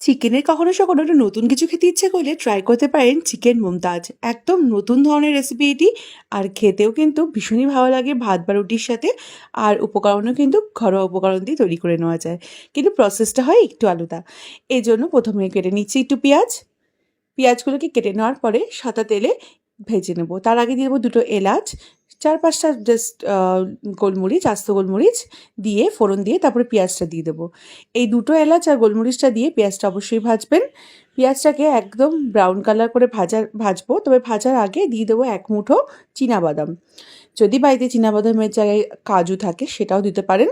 চিকেনের কখনো সখনো একটু নতুন কিছু খেতে ইচ্ছে করলে ট্রাই করতে পারেন চিকেন মুমতাজ। একদম নতুন ধরনের রেসিপি এটি, আর খেতেও কিন্তু ভীষণই ভালো লাগে ভাত বা রুটির সাথে। আর উপকরণও কিন্তু ঘরোয়া উপকরণ দিয়ে তৈরি করে নেওয়া যায়, কিন্তু প্রসেসটা হয় একটু আলাদা। এই জন্য প্রথমে কেটে নিচ্ছি একটু পেঁয়াজগুলোকে কেটে নেওয়ার পরে সাদা তেলে ভেজে নেব। তার আগে দিয়ে দেবো দুটো এলাচ, 4-5টা জাস্ট গোলমরিচ, আস্ত গোলমরিচ দিয়ে ফোড়ন দিয়ে তারপরে পেঁয়াজটা দিয়ে দেবো। এই দুটো এলাচ আর গোলমরিচটা দিয়ে পেঁয়াজটা অবশ্যই ভাজবেন। পেঁয়াজটাকে একদম ব্রাউন কালার করে ভাজবো। তবে ভাজার আগে দিয়ে দেবো 1 মুঠো চীনাবাদাম। যদি বাড়িতে চীনাবাদামের জায়গায় কাজু থাকে সেটাও দিতে পারেন।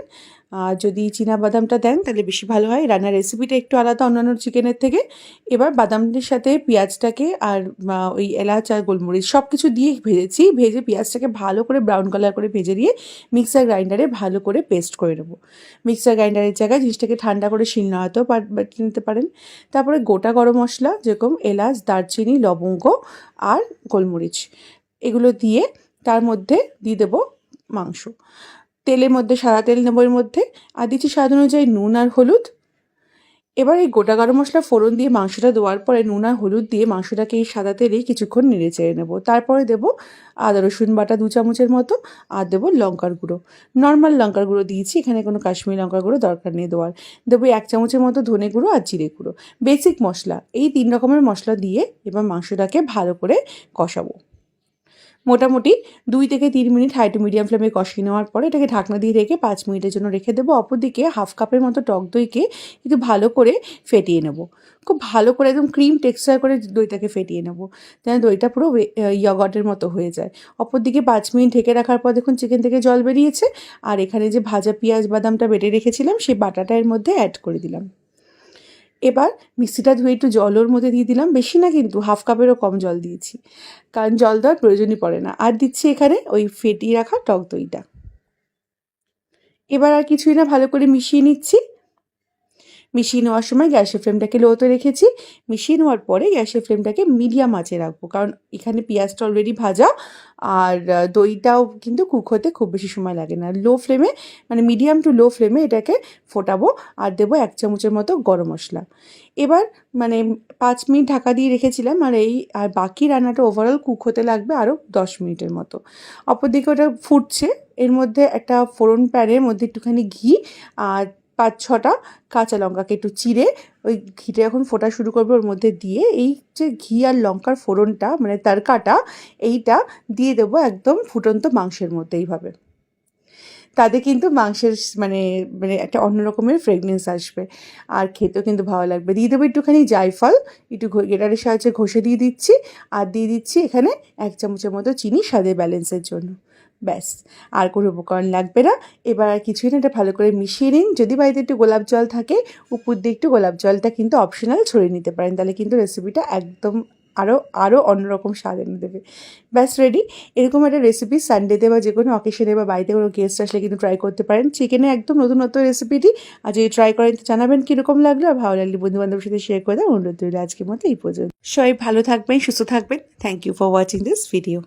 যদি চীনাবাদামটা দেন তাহলে বেশি ভালো হয়, রান্নার রেসিপিটা একটু আলাদা অন্যান্য চিকেনের থেকে। এবার বাদামটির সাথে পেঁয়াজটাকে আর ওই এলাচ আর গোলমরিচ সব কিছু দিয়ে ভেজে পেঁয়াজটাকে ভালো করে ব্রাউন কালার করে ভেজে দিয়ে মিক্সার গ্রাইন্ডারে ভালো করে পেস্ট করে নেবো। মিক্সার গ্রাইন্ডারের জায়গায় জিনিসটাকে ঠান্ডা করে শিলনোড়াতেও বেটে নিতে পারেন। তারপরে গোটা গরম মশলা যেরকম এলাচ, দারচিনি, লবঙ্গ আর গোলমরিচ এগুলো দিয়ে তার মধ্যে দিয়ে দেবো মাংস। তেলের মধ্যে সাদা তেল নেবো, এর মধ্যে আর দিচ্ছি স্বাদ অনুযায়ী নুন আর হলুদ। এবার এই গোটা গরম মশলা ফোড়ন দিয়ে মাংসটা দেওয়ার পরে নুন আর হলুদ দিয়ে মাংসটাকে এই সাদা তেলেই কিছুক্ষণ নেড়ে চেড়ে নেবো। তারপরে দেবো আদা রসুন বাটা 2 চামচের মতো, আর দেবো লঙ্কার গুঁড়ো। নর্মাল লঙ্কার গুঁড়ো দিয়েছি, এখানে কোনো কাশ্মীরি লঙ্কার গুঁড়ো দরকার নেই দেওয়ার। দেবো 1 চামচের মতো ধনে গুঁড়ো আর জিরে গুঁড়ো। বেসিক মশলা, এই 3 রকমের মশলা দিয়ে এবার মাংসটাকে ভালো করে কষাবো। মোটামুটি 2 থেকে 3 মিনিট হাই টু মিডিয়াম ফ্লেমে কষিয়ে নেওয়ার পরে এটাকে ঢাকনা দিয়ে রেখে 5 মিনিটের জন্য রেখে দেবো। অপরদিকে 1/2 কাপের মতো টক দইকে একটু ভালো করে ফেটিয়ে নেব। খুব ভালো করে একদম ক্রিম টেক্সচার করে দইটাকে ফেটিয়ে নেব, যেন দইটা পুরো ইয়গার্টের মতো হয়ে যায়। অপরদিকে 5 মিনিট ঢেকে রাখার পর দেখুন চিকেন থেকে জল বেরিয়েছে, আর এখানে যে ভাজা পেঁয়াজ বাদামটা বেটে রেখেছিলাম সেই বাটাটা এর মধ্যে অ্যাড করে দিলাম। এবার মিক্সিটা ধুয়ে একটু জল ওর মধ্যে দিয়ে দিলাম, বেশি না কিন্তু 1/2 কাপেরও কম জল দিয়েছি, কারণ জল দেওয়ার প্রয়োজনই পড়ে না। আর দিচ্ছি এখানে ওই ফেটিয়ে রাখা টক দইটা। এবার আর কিছুই না, ভালো করে মিশিয়ে নিচ্ছি। মিশিয়ে নেওয়ার সময় গ্যাসের ফ্লেমটাকে লোতে রেখেছি। মিশিয়ে নেওয়ার পরে গ্যাসের ফ্লেমটাকে মিডিয়াম আঁচে রাখবো, কারণ এখানে পেঁয়াজটা অলরেডি ভাজা আর দইটাও কিন্তু কুক হতে খুব বেশি সময় লাগে না। লো ফ্লেমে, মানে মিডিয়াম টু লো ফ্লেমে এটাকে ফোটাবো। আর দেবো 1 চামচের মতো গরম মশলা। এবার 5 মিনিট ঢাকা দিয়ে রেখেছিলাম, আর বাকি রান্নাটা ওভারঅল কুক হতে লাগবে আরও 10 মিনিটের মতো। অপরদিকে ওটা ফুটছে, এর মধ্যে একটা ফোড়ন প্যানের মধ্যে একটুখানি ঘি আর 5-6টা কাঁচা লঙ্কাকে একটু চিড়ে ওই ঘিটা যখন ফোটা শুরু করবে ওর মধ্যে দিয়ে এই যে ঘি আর লঙ্কার ফোড়নটা তড়কাটা এইটা দিয়ে দেবো একদম ফুটন্ত মাংসের মধ্যে। এইভাবে তাতে কিন্তু মাংসের মানে মানে একটা অন্য রকমের ফ্রেগনেন্স আসবে, আর খেতেও কিন্তু ভালো লাগবে। দিয়ে দেবো একটুখানি জায়ফল, একটু গ্রেটারের সাহায্যে ঘষে দিয়ে দিচ্ছি। আর দিয়ে দিচ্ছি এখানে 1 চামচের মতো চিনি স্বাদের ব্যালেন্সের জন্য। ব্যাস, আর কোনো উপকরণ লাগবে না। এবার আর কিছুই না, এটা ভালো করে মিশিয়ে নিন। যদি বাড়িতে একটু গোলাপ জল থাকে, উপর দিয়ে একটু গোলাপ জলটা কিন্তু অপশনাল ছড়িয়ে নিতে পারেন, তাহলে কিন্তু রেসিপিটা একদম আরও অন্যরকম স্বাদ এনে দেবে। ব্যাস রেডি। এরকম একটা রেসিপি সানডেতে বা যে কোনো অকেশনে বা বাড়িতে কোনো গেস্ট আসলে কিন্তু ট্রাই করতে পারেন। চিকেনের একদম নতুনত্ব রেসিপিটি, আর যদি ট্রাই করেন তো জানাবেন কীরকম লাগলো, আর ভালো লাগলে বন্ধুবান্ধবের সাথে শেয়ার করে দেন। অনুরোধ রইল আজকের মতো এই পর্যন্ত। সবাই ভালো থাকবেন, সুস্থ থাকবেন। Thank you for watching this video.